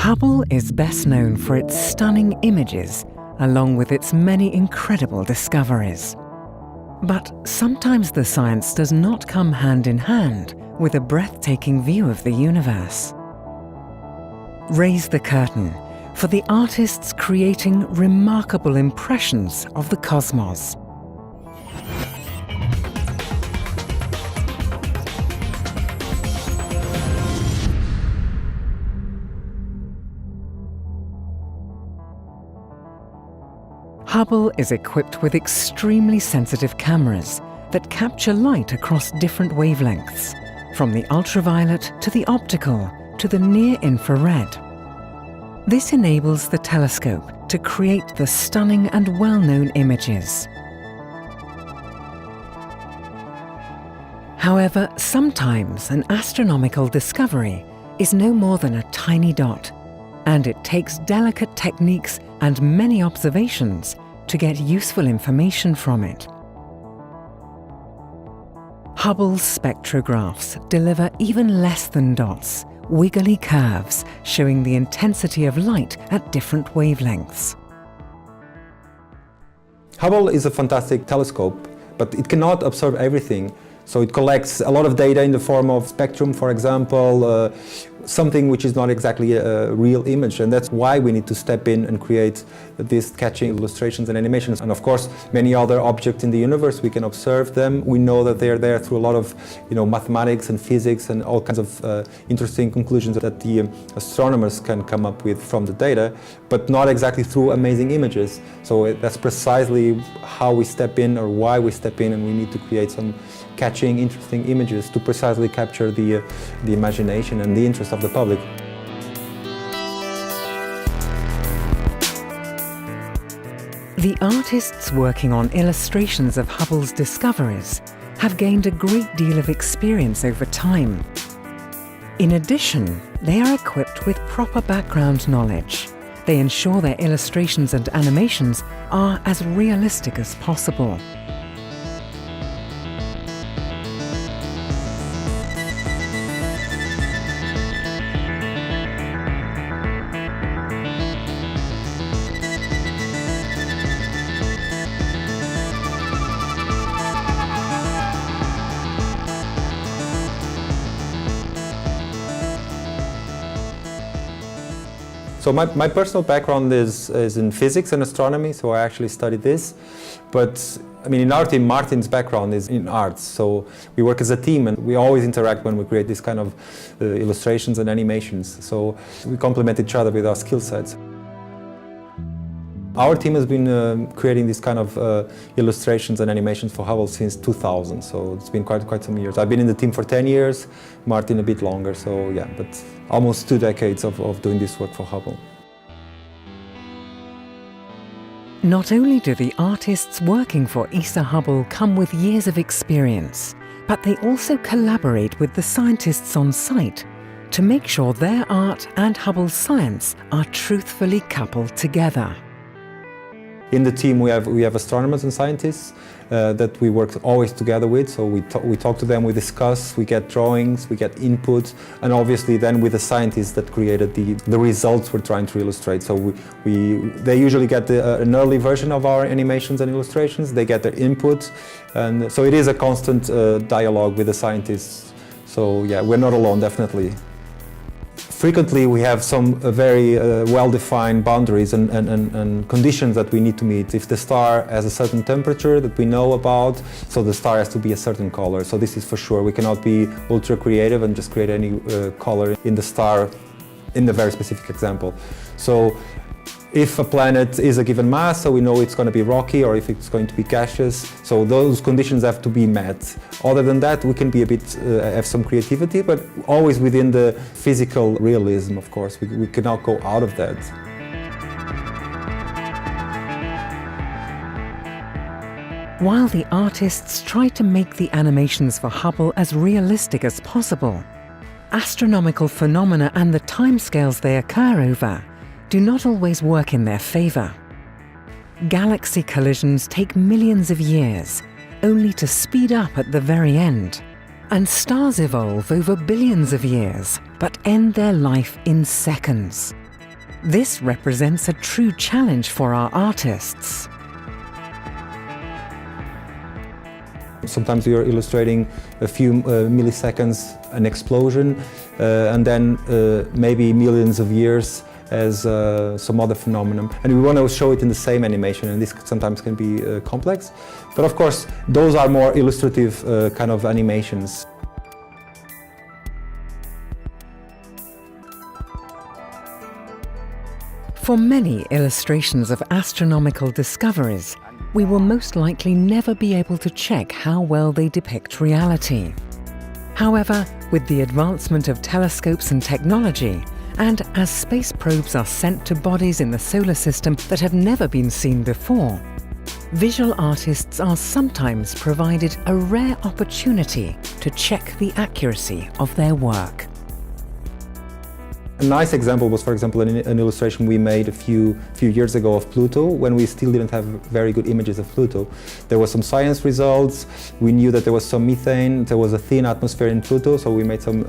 Hubble is best known for its stunning images, along with its many incredible discoveries. But sometimes the science does not come hand in hand with a breathtaking view of the universe. Raise the curtain for the artists creating remarkable impressions of the cosmos. Hubble is equipped with extremely sensitive cameras that capture light across different wavelengths, from the ultraviolet to the optical to the near-infrared. This enables the telescope to create the stunning and well-known images. However, sometimes an astronomical discovery is no more than a tiny dot, and it takes delicate techniques and many observations to get useful information from it. Hubble's spectrographs deliver even less than dots, wiggly curves showing the intensity of light at different wavelengths. Hubble is a fantastic telescope, but it cannot observe everything. So it collects a lot of data in the form of spectrum, for example, something which is not exactly a real image, and that's why we need to step in and create these catching illustrations and animations. And of course, many other objects in the universe, we can observe them. We know that they're there through a lot of mathematics and physics and all kinds of interesting conclusions that the astronomers can come up with from the data, but not exactly through amazing images. So that's precisely how we step in, or why we step in, and we need to create some catching, interesting images to precisely capture the imagination and the interest of the public. The artists working on illustrations of Hubble's discoveries have gained a great deal of experience over time. In addition, they are equipped with proper background knowledge. They ensure their illustrations and animations are as realistic as possible. So my personal background is in physics and astronomy, so I actually studied this. But I mean, in our team, Martin's background is in arts, so we work as a team and we always interact when we create this kind of illustrations and animations. So we complement each other with our skill sets. Our team has been creating these kind of illustrations and animations for Hubble since 2000, so it's been quite some years. I've been in the team for 10 years, Martin a bit longer, so yeah, but almost 2 decades of doing this work for Hubble. Not only do the artists working for ESA Hubble come with years of experience, but they also collaborate with the scientists on site to make sure their art and Hubble's science are truthfully coupled together. In the team we have astronomers and scientists that we work always together with, so we talk to them, we discuss, we get drawings, we get input, and obviously then with the scientists that created the results we're trying to illustrate. So they usually get an early version of our animations and illustrations, they get their input, and so it is a constant dialogue with the scientists. So yeah, we're not alone, definitely. Frequently we have some very well-defined boundaries and conditions that we need to meet. If the star has a certain temperature that we know about, so the star has to be a certain color. So this is for sure. We cannot be ultra creative and just create any color in the star in the very specific example. So if a planet is a given mass, so we know it's going to be rocky, or if it's going to be gaseous, so those conditions have to be met. Other than that, we can be a bit, have some creativity, but always within the physical realism, of course. We cannot go out of that. While the artists try to make the animations for Hubble as realistic as possible, astronomical phenomena and the timescales they occur over do not always work in their favor. Galaxy collisions take millions of years, only to speed up at the very end. And stars evolve over billions of years, but end their life in seconds. This represents a true challenge for our artists. Sometimes we are illustrating a few milliseconds, an explosion, and then maybe millions of years as some other phenomenon. And we want to show it in the same animation, and this sometimes can be complex. But of course, those are more illustrative kind of animations. For many illustrations of astronomical discoveries, we will most likely never be able to check how well they depict reality. However, with the advancement of telescopes and technology, and as space probes are sent to bodies in the solar system that have never been seen before, visual artists are sometimes provided a rare opportunity to check the accuracy of their work. A nice example was, for example, an illustration we made a few years ago of Pluto, when we still didn't have very good images of Pluto. There were some science results, we knew that there was some methane, there was a thin atmosphere in Pluto, so we made some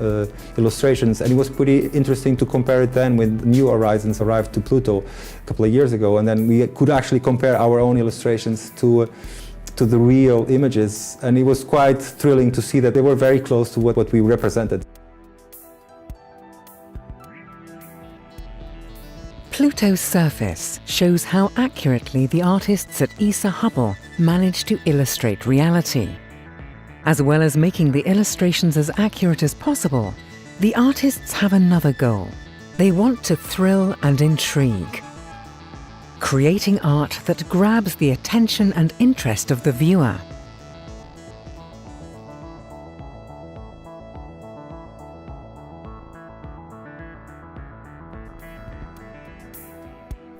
illustrations, and it was pretty interesting to compare it then when New Horizons arrived to Pluto a couple of years ago, and then we could actually compare our own illustrations to the real images, and it was quite thrilling to see that they were very close to what we represented. Pluto's surface shows how accurately the artists at ESA Hubble managed to illustrate reality. As well as making the illustrations as accurate as possible, the artists have another goal. They want to thrill and intrigue, creating art that grabs the attention and interest of the viewer.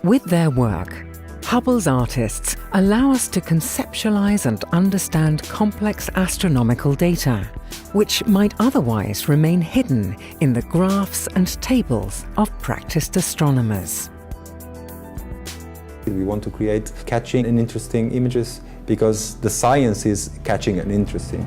With their work, Hubble's artists allow us to conceptualize and understand complex astronomical data, which might otherwise remain hidden in the graphs and tables of practiced astronomers. We want to create catching and interesting images because the science is catching and interesting.